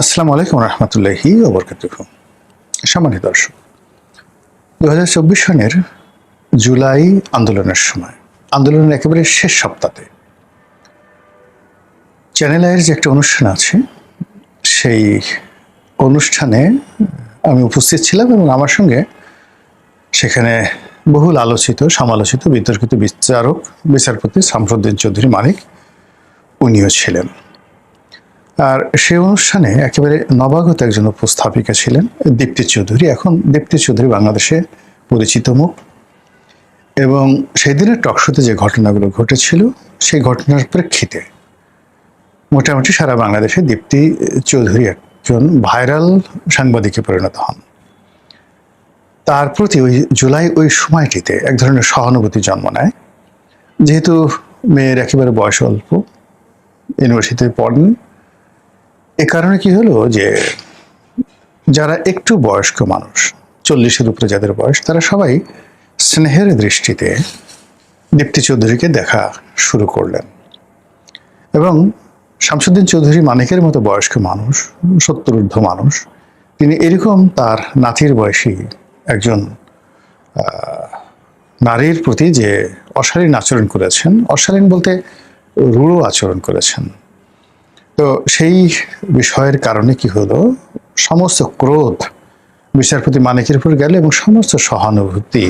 আসসালামু আলাইকুম রহমতুল্লাহি ওয়া বারাকাতুহু। সম্মানিত দর্শক, 2024 সনের জুলাই আন্দোলনের সময়, আন্দোলনের একেবারে শেষ সপ্তাহে চ্যানেল আইয়ের যে একটা অনুষ্ঠান আছে, সেই অনুষ্ঠানে আমি উপস্থিত ছিলাম এবং আমার সঙ্গে সেখানে বহুল আলোচিত, সমালোচিত, বিতর্কিত বিচারপতি শামসুদ্দিন চৌধুরী মানিক উনিও ছিলেন। আর সেই অনুষ্ঠানে একেবারে নবাগত একজন উপস্থাপিকা ছিলেন দীপ্তি চৌধুরী। এখন দীপ্তি চৌধুরী বাংলাদেশে পরিচিত মুখ, এবং সেই দিনের টকশোতে যে ঘটনাগুলো ঘটেছিল সেই ঘটনার প্রেক্ষিতে মোটামুটি সারা বাংলাদেশে দীপ্তি চৌধুরী একজন ভাইরাল সাংবাদিকে পরিণত হন। তার প্রতি ওই সময়টিতে এক ধরনের সহানুভূতি জন্ম নেয়। যেহেতু মেয়ের একেবারে বয়স অল্প, ইউনিভার্সিটিতে পড়েন, এ কারণে কি হলো যে যারা একটু বয়স্ক মানুষ, 40-এর উপরে যাদের বয়স, তারা সবাই স্নেহের দৃষ্টিতে দীপ্তি চৌধুরীকে দেখা শুরু করলেন। এবং শামসুদ্দিন চৌধুরী মানিকের মতো বয়স্ক মানুষ, 70 ঊর্ধ্ব মানুষ, তিনি এরকম তার নাতির বয়সী একজন নারীর প্রতি যে অশালীন আচরণ করেছেন, অশালীন বলতে রূঢ় আচরণ করেছেন, তো সেই বিষয়ের কারণে কি হলো, সমস্ত ক্রোধ বিচারপতি মানিকের উপর গেল এবং সমস্ত সহানুভূতি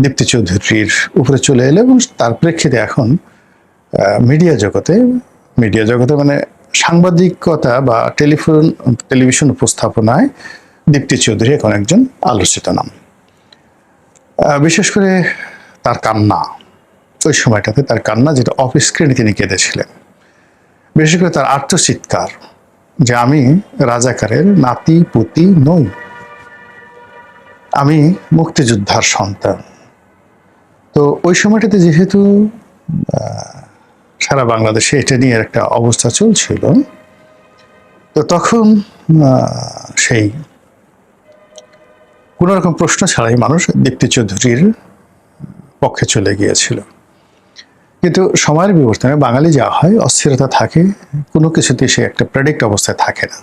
দীপ্তি চৌধুরীর উপরে চলে এলো। এবং তার প্রেক্ষিতে এখন মিডিয়া জগতে মানে সাংবাদিকতা বা টেলিভিশন উপস্থাপনায় দীপ্তি চৌধুরী এখন একজন আলোচিত নাম। বিশেষ করে তার কান্না, ওই সময়টাতে তার কান্না, যেটা অফ স্ক্রিনে তিনি কেঁদেছিলেন, বিশেষ করে তার আর্তচিৎকার যে আমি রাজাকারের নাতি পুতি নই, আমি মুক্তিযোদ্ধার সন্তান। তো ওই সময়টাতে যেহেতু সারা বাংলাদেশে এটা নিয়ে একটা অবস্থা চলছিল, তো তখন সেই কোনো রকম প্রশ্ন ছাড়াই মানুষ দীপ্তি চৌধুরীর পক্ষে চলে গিয়েছিল। কিন্তু সময়ের বিবর্তনে বাঙালি যা হয়, অস্থিরতা থাকে, কোনো কিছুতে সে একটা প্রেডিক্ট অবস্থায় থাকে না।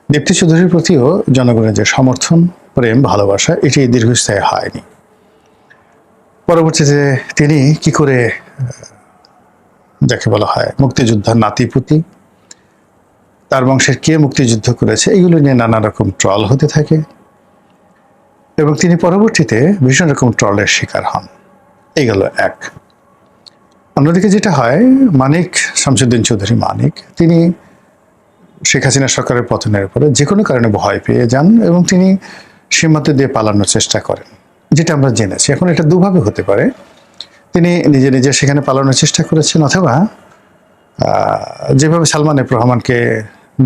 দীপ্তি চৌধুরীর প্রতিও জনগণের যে সমর্থন, প্রেম, ভালোবাসা, এটি দীর্ঘস্থায়ী হয়নি। পরবর্তীতে তিনি কি করে, যাকে বলা হয় মুক্তিযোদ্ধার নাতিপুতি, তার বংশের কে মুক্তিযুদ্ধ করেছে, এগুলো নিয়ে নানা রকম ট্রল হতে থাকে এবং তিনি পরবর্তীতে ভীষণ রকম ট্রলের শিকার হন। এই গেল এক। অন্যদিকে যেটা হয়, শামসুদ্দিন চৌধুরী মানিক, তিনি শেখ হাসিনা সরকারের পতনের পরে যে কোনো কারণে ভয় পেয়ে যান এবং তিনি সীমান্ত দিয়ে পালানোর চেষ্টা করেন, যেটা আমরা জেনেছি। এখন এটা দুভাবে হতে পারে, তিনি নিজে নিজে সেখানে পালানোর চেষ্টা করেছেন, অথবা যেভাবে সালমান এফ রহমানকে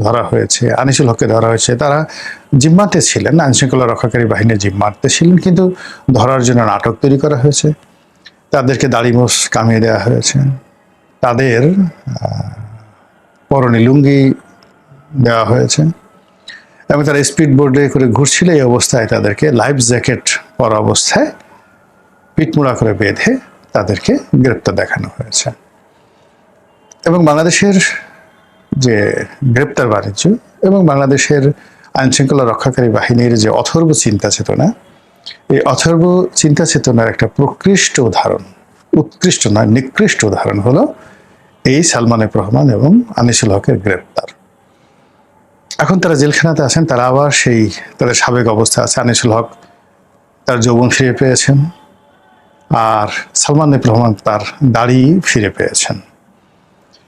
ধরা হয়েছে, আনিসুল হককে ধরা হয়েছে, তারা জিম্মাতে ছিলেন, আইনশৃঙ্খলা রক্ষাকারী বাহিনীর জিম্মাতে ছিলেন, কিন্তু ধরার জন্য নাটক তৈরি করা হয়েছে, তাদেরকে দাড়িমোষ কামিয়ে দেওয়া হয়েছে, তাদের পরনে লুঙ্গি দেওয়া হয়েছে এবং তারা স্পিড বোর্ডে করে ঘুরছিল। এই অবস্থায় তাদেরকে লাইফ জ্যাকেট পরা অবস্থায় পিটমোড়া করে বেঁধে তাদেরকে গ্রেপ্তার দেখানো হয়েছে। এবং বাংলাদেশের যে গ্রেপ্তার বাণিজ্য এবং বাংলাদেশের আইনশৃঙ্খলা রক্ষাকারী বাহিনীর যে অথর্ব চিন্তা চেতনা, এই অথর্ব চিন্তা চেতনার একটা উৎকৃষ্ট নয়, নিকৃষ্ট উদাহরণ হলো এই সালমান এফ রহমান এবং আনিসুল হকের গ্রেপ্তার। এখন তারা জেলখানাতে আছেন, তারা আবার সেই তাদের সাবেক অবস্থা আছে। আনিসুল হক তার যৌবন ফিরে পেয়েছেন, আর সালমান এফ রহমান তার দাড়ি ফিরে পেয়েছেন।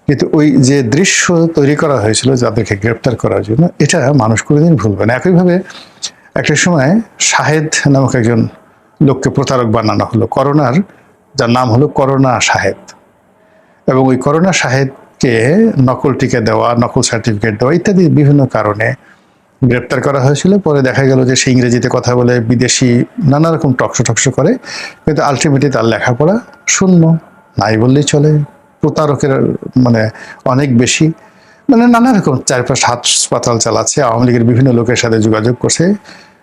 কিন্তু ওই যে দৃশ্য তৈরি করা হয়েছিল যাদেরকে গ্রেপ্তার করার জন্য, এটা মানুষ কোনোদিন ভুলবে না। একইভাবে একটা সময় শাহেদ নামক একজন লোককে প্রতারক বানানো হলো, যার নাম হলো করোনা শাহেদ, এবং ওই করোনা শাহেদকে নকল টিকা দেওয়া, নকল সার্টিফিকেট দেওয়া ইত্যাদি বিভিন্ন কারণে গ্রেপ্তার করা হয়েছিল। পরে দেখা গেল যে সে ইংরেজিতে কথা বলে, বিদেশি নানা রকম টকশো করে, কিন্তু আলটিমেটলি তার লেখাপড়া শূন্য, নাই বললেই চলে। প্রতারকের মানে অনেক বেশি, মানে নানা রকম চারপাশ হাসপাতাল চালাচ্ছে, আওয়ামী লীগের বিভিন্ন লোকের সাথে যোগাযোগ করছে,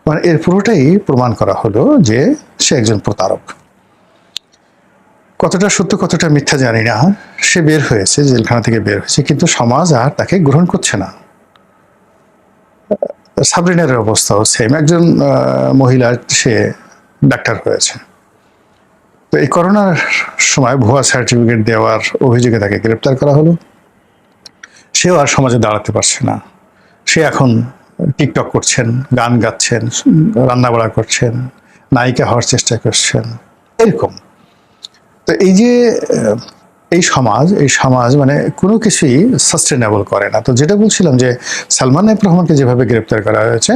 মানে এর পুরোটাই প্রমাণ করা হলো যে সে একজন প্রতারক। কতটা সত্য কতটা মিথ্যা জানি না, সে বের হয়েছে, জেলখানা থেকে বের হয়েছে, কিন্তু সমাজ আর তাকে গ্রহণ করছে না। সাবরিনের অবস্থাও সেম, একজন মহিলা, সে ডাক্তার হয়েছে। তো এই করোনার সময় ভুয়া সার্টিফিকেট দেওয়ার অভিযোগে তাকে গ্রেপ্তার করা হলো। সেও আর সমাজে দাঁড়াতে পারছে না। সে এখন টিকটক করছেন, গান গাচ্ছেন, রান্নাবাড়া করছেন, নায়িকা হওয়ার চেষ্টা করছেন, এরকম। তো এই যে এই সমাজ মানে কোনো কিছুই সাস্টেনেবল করে না। তো যেটা বলছিলাম যে সালমান এফ রহমানকে যেভাবে গ্রেপ্তার করা হয়েছে,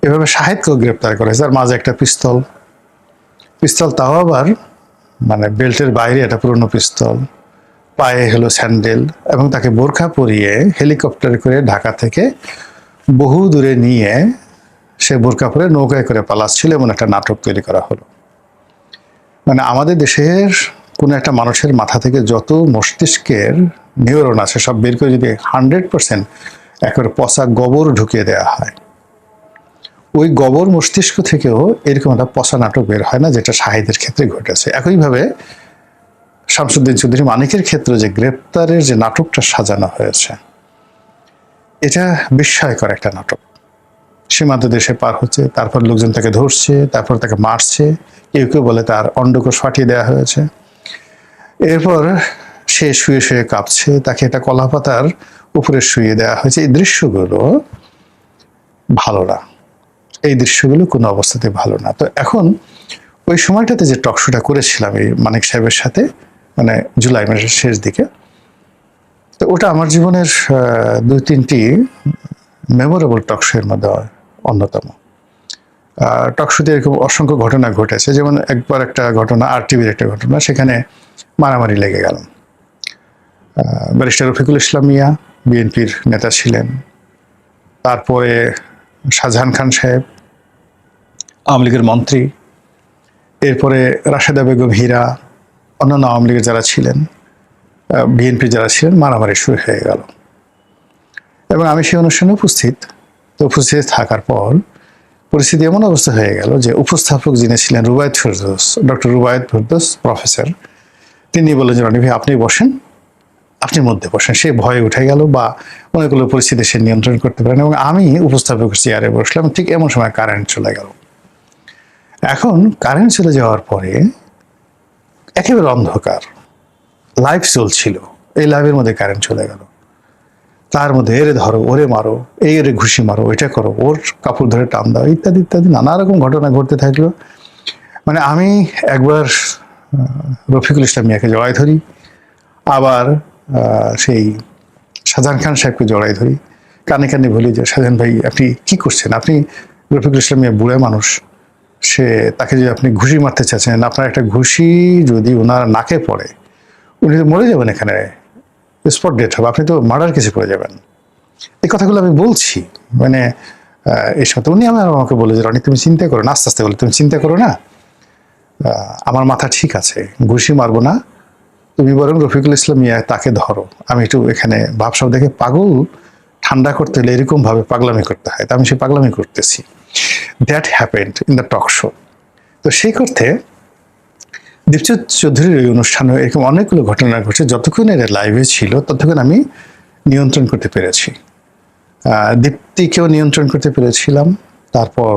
এভাবে শাহেদকেও গ্রেপ্তার করা হয়েছে। আর মাঝে একটা পিস্তল, তাও আবার মানে বেল্টের বাইরে একটা পুরনো পিস্তল, পায়ে হলো স্যান্ডেল, এবং তাকে বোরখা পরিয়ে হেলিকপ্টার করে ঢাকা থেকে বহু দূরে নিয়ে সে বোরখা পরে নৌকায় করে পালাচ্ছিল, এমন একটা নাটক তৈরি করা হলো। মানে আমাদের দেশের কোনো একটা মানুষের মাথা থেকে যত মস্তিষ্কের নিউরন আছে সব বের করে যদি 100% একেবারে পচা গোবর ঢুকিয়ে দেওয়া হয়, ওই গোবর মস্তিষ্ক থেকেও এরকম একটা পচা নাটক বের হয় না, যেটা শাহিদের ক্ষেত্রে ঘটেছে। একইভাবে শামসুদ্দিন চৌধুরী মানিকের ক্ষেত্রে যে গ্রেপ্তারের যে নাটকটা সাজানো হয়েছে, এটা বিস্ময়কর একটা নাটক। সীমান্ত দেশে পার হচ্ছে, তারপর লোকজন তাকে ধরছে, তারপর তাকে মারছে, কেউ কেউ বলে তার অন্ডকোষ ফাটিয়ে দেওয়া হয়েছে। এরপর সে শুয়ে শুয়ে কাঁপছে, তাকে একটা কলা পাতার উপরে শুয়ে দেওয়া হয়েছে। এই দৃশ্যগুলো ভালো না, এই দৃশ্যগুলো কোনো অবস্থাতে ভালো না। তো এখন ওই সময়টাতে যে টকশোটা করেছিলাম এই মানিক সাহেবের সাথে, মানে জুলাই মাসের শেষ দিকে, তো ওটা আমার জীবনের 2-3টি মেমোরেবল টকশো এর মধ্যে অন্যতম। টকশোতে এরকম অসংখ্য ঘটনা ঘটেছে। যেমন একবার একটা ঘটনা, RTV-র একটা ঘটনা, সেখানে মারামারি লেগে গেল। ব্যারিস্টার রফিকুল ইসলাম মিয়া বিএনপির নেতা ছিলেন, তারপরে শাহজাহান খান সাহেব আওয়ামী লীগের মন্ত্রী, এরপরে রাশেদা বেগম হীরা, অন্যান্য আওয়ামী লীগের যারা ছিলেন, বিএনপির যারা ছিলেন, মারামারি শুরু হয়ে গেল। এবং আমি সেই অনুষ্ঠানে উপস্থিত থাকার পর পরিস্থিতি এমন অবস্থা হয়ে গেল যে উপস্থাপক যিনি ছিলেন রুবায়েত ফেরদৌস, ডক্টর রুবায়েত ফেরদৌস প্রফেসর, তিনি বললেন যে রনি ভাই আপনি বসেন, আপনি মধ্যে বসেন। সে ভয়ে উঠে গেল বা অনেকগুলো পরিস্থিতি সে নিয়ন্ত্রণ করতে পারেন, এবং আমি উপস্থাপকের চেয়ারে বসলাম। ঠিক এমন সময় কারেন্ট চলে গেল। এখন কারেন্ট চলে যাওয়ার পরে একেবারে অন্ধকার, লাইভ চলছিল, এই লাইভের মধ্যে কারেন্ট চলে গেল। তার মধ্যে এরে ধরো, ওরে মারো, এই এরে ঘুষি মারো, এটা করো, ওর কাপড় ধরে টান দাও, ইত্যাদি ইত্যাদি নানা রকম ঘটনা ঘটতে থাকলো। মানে আমি একবার রফিকুল ইসলাম মিয়াকে জড়াই ধরি, আবার সেই শাহজাহান খান সাহেবকে জড়াই ধরি, কানে কানে বলি যে শাহজাহান ভাই আপনি কি করছেন, আপনি রফিকুল ইসলাম মিয়া বুড়া মানুষ, তাকে যদি আপনি ঘুষি মারতে চাচ্ছেন, আপনার একটা ঘুষি যদি ওনার নাকে পড়ে, উনি তো মরে যাবেন, এখানে স্পট ডেট হবে, আপনি তো মার্ডার কেসে পড়ে যাবেন। এই কথাগুলো আমি বলছি, মানে এই সাথে উনি আমাকে বলে যে রনি তুমি চিন্তা করো না, আস্তে আস্তে বলে তুমি চিন্তা করো না, আমার মাথা ঠিক আছে, ঘুষি মারবো না, তুমি বরং রফিকুল ইসলাম মিয়া তাকে ধরো, আমি একটু এখানে ভাবসাব দেখে পাগল ঠান্ডা করতে হলে এরকম ভাবে পাগলামি করতে হয়, তা আমি সেই পাগলামি করতেছি। That happened in the talk show. তো সেই করতে দীপচন্দ্র চৌধুরীর ওই অনুষ্ঠানে এরকম অনেকগুলো ঘটনা ঘটছে। যতক্ষণ এর লাইভে ছিল ততক্ষণ আমি নিয়ন্ত্রণ করতে পেরেছি, দীপ্তিকেও নিয়ন্ত্রণ করতে পেরেছিলাম, তারপর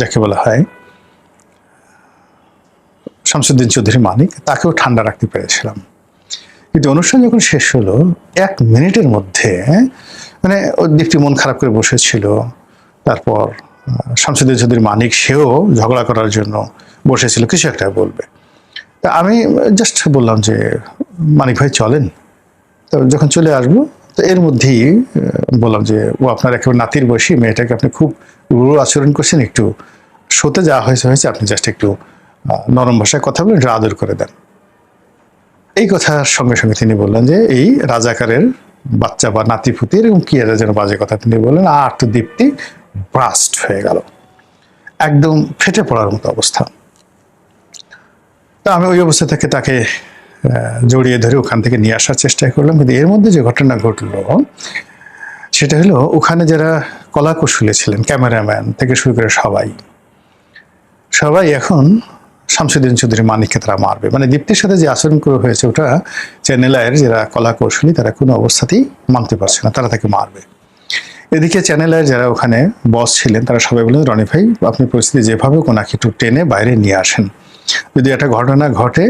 যাকে বলা হয় শামসুদ্দিন চৌধুরী মানিক, তাকেও ঠান্ডা রাখতে পেরেছিলাম। কিন্তু অনুষ্ঠান যখন শেষ হলো 1 মিনিটের মধ্যে মানে দীপ্তি মন খারাপ করে বসেছিল, তারপর শামসুদ্দিন চৌধুরী মানিক সেও ঝগড়া করার জন্য বসেছিল, কিছু একটা বলবে। তা আমি জাস্ট বললাম যে মানিক ভাই চলেন, তো যখন চলে আসবো, তো এর মধ্যেই বললাম যে ও আপনার একেবারে নাতির বয়সী মেয়েটাকে আপনি খুব রূঢ় আচরণ করছেন, একটু শোতে যাওয়া হয়েছে, আপনি জাস্ট একটু নরম ভাষায় কথা বলে একটু আদর করে দেন। এই কথার সঙ্গে সঙ্গে তিনি বললেন যে এই রাজাকারের বাচ্চা বা নাতিপুতি এরকম কি একটা যেন বাজে কথা তিনি বললেন, আর তো দীপ্তি ব্রাস্ট হয়ে গেল, একদম ফেটে পড়ার মতো অবস্থা। তা আমি ওই অবস্থা থেকে তাকে জড়িয়ে ধরে ওখান থেকে নিয়ে আসার চেষ্টা করলাম। কিন্তু এর মধ্যে যে ঘটনা ঘটলো সেটা হলো, ওখানে যারা কলা কৌশলী ছিলেন, ক্যামেরাম্যান থেকে শুরু করে সবাই এখন শামসুদ্দিন চৌধুরী মানিককে তারা মারবে, মানে দীপ্তির সাথে যে আচরণ করে হয়েছে ওটা চ্যানেল আয়ের যারা কলা কৌশলী তারা কোনো অবস্থাতেই মানতে পারছে না, তারা তাকে মারবে। এদিকে চ্যানেলের যারা ওখানে বস ছিলেন তারা সবাই বললেন, রনি ভাই আপনি পরিস্থিতি যেভাবে ওনাকে একটু টেনে বাইরে নিয়ে আসেন, যদি একটা ঘটনা ঘটে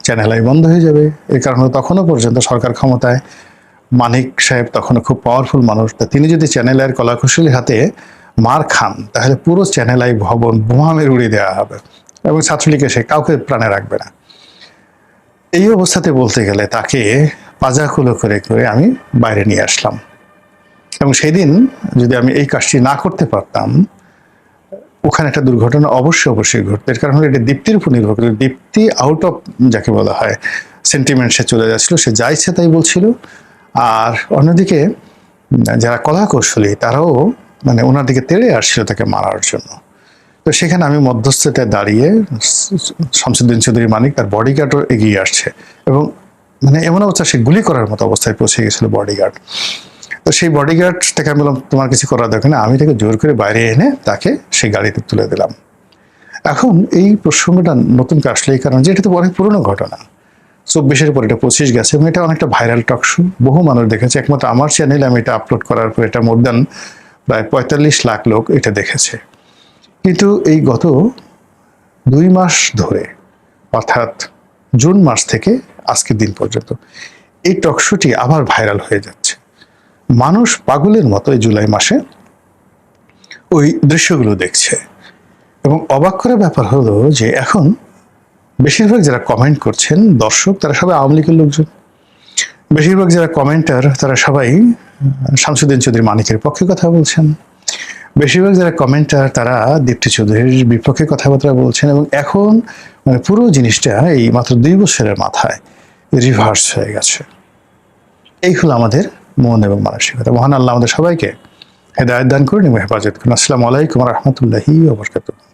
চ্যানেল আই বন্ধ হয়ে যাবে। এই কারণে তখনও পর্যন্ত সরকার ক্ষমতায়, মানিক সাহেব তখনও খুব পাওয়ারফুল মানুষ, তা তিনি যদি চ্যানেল আইয়ের কলাকুশলী হাতে মার খান তাহলে পুরো চ্যানেল আই ভবন বোমা মেরে উড়িয়ে দেওয়া হবে এবং ছাত্রলীগে সে কাউকে প্রাণে রাখবে না। এই অবস্থাতে বলতে গেলে তাকে পাজাকুলো করে করে আমি বাইরে নিয়ে আসলাম। এবং সেই দিন যদি আমি এই কাজটি না করতে পারতাম, ওখানে একটা দুর্ঘটনা অবশ্যই ঘটতো। এর কারণ হলো এটা দীপ্তির উপর নির্ভর করে। দীপ্তি আউট অফ যাকে বলা হয় সেন্টিমেন্ট, সে চলে যাচ্ছিল, সে যা ইচ্ছে তাই বলছিল। আর অন্যদিকে যারা কলা কৌশলী তারাও মানে ওনার দিকে তেড়ে আসছিল তাকে মারার জন্য। তো সেখানে আমি মধ্যস্থতায় দাঁড়িয়ে, শামসুদ্দিন চৌধুরী মানিক তার বডিগার্ডও এগিয়ে আসছে এবং মানে এমন অবস্থা সে গুলি করার মতো অবস্থায় পৌঁছে গেছিল বডিগার্ড। তো সেই বডিগার্ডটাকে আমি বললাম তোমার কিছু করার দরকার না, আমি তাকে জোর করে বাইরে এনে তাকে সেই গাড়িতে তুলে দিলাম। এখন এই প্রসঙ্গটা নতুন করে আসলে এই কারণ যে এটা তো অনেক পুরনো ঘটনা, 24-এর পর এটা 25 গেছে এবং এটা অনেকটা ভাইরাল টক শো, বহু মানুষ দেখেছে। একমাত্র আমার চ্যানেলে আমি এটা আপলোড করার পর এটা মোর দ্যান প্রায় 45 লাখ লোক এটা দেখেছে। কিন্তু এই গত 2 মাস ধরে, অর্থাৎ জুন মাস থেকে আজকের দিন পর্যন্ত এই টক শোটি আবার ভাইরাল হয়ে যাচ্ছে। মানুষ পাগলের মতো এই জুলাই মাসে ওই দৃশ্যগুলো দেখছে। এবং অবাক করার ব্যাপার হলো যে এখন বেশিরভাগ যারা কমেন্ট করছেন দর্শক, তারা সবাই আওয়ামী লীগের লোকজন। বেশিরভাগ যারা কমেন্টার তারা সবাই শামসুদ্দিন চৌধুরী মানিকের পক্ষে কথা বলছেন। বেশিরভাগ যারা কমেন্টার তারা দীপ্তি চৌধুরীর বিপক্ষে কথাবার্তা বলছেন। এবং এখন মানে পুরো জিনিসটা এই মাত্র 2 বছরের মাথায় রিভার্স হয়ে গেছে। এই হলো আমাদের মন এবং মানসিকতা। মহান আল্লাহ আমাদের সবাইকে হেদায়েত দান করুন এবং হেফাজত করুন। আসসালামু আলাইকুম ওয়া রাহমাতুল্লাহি ওয়া বারাকাতুহু।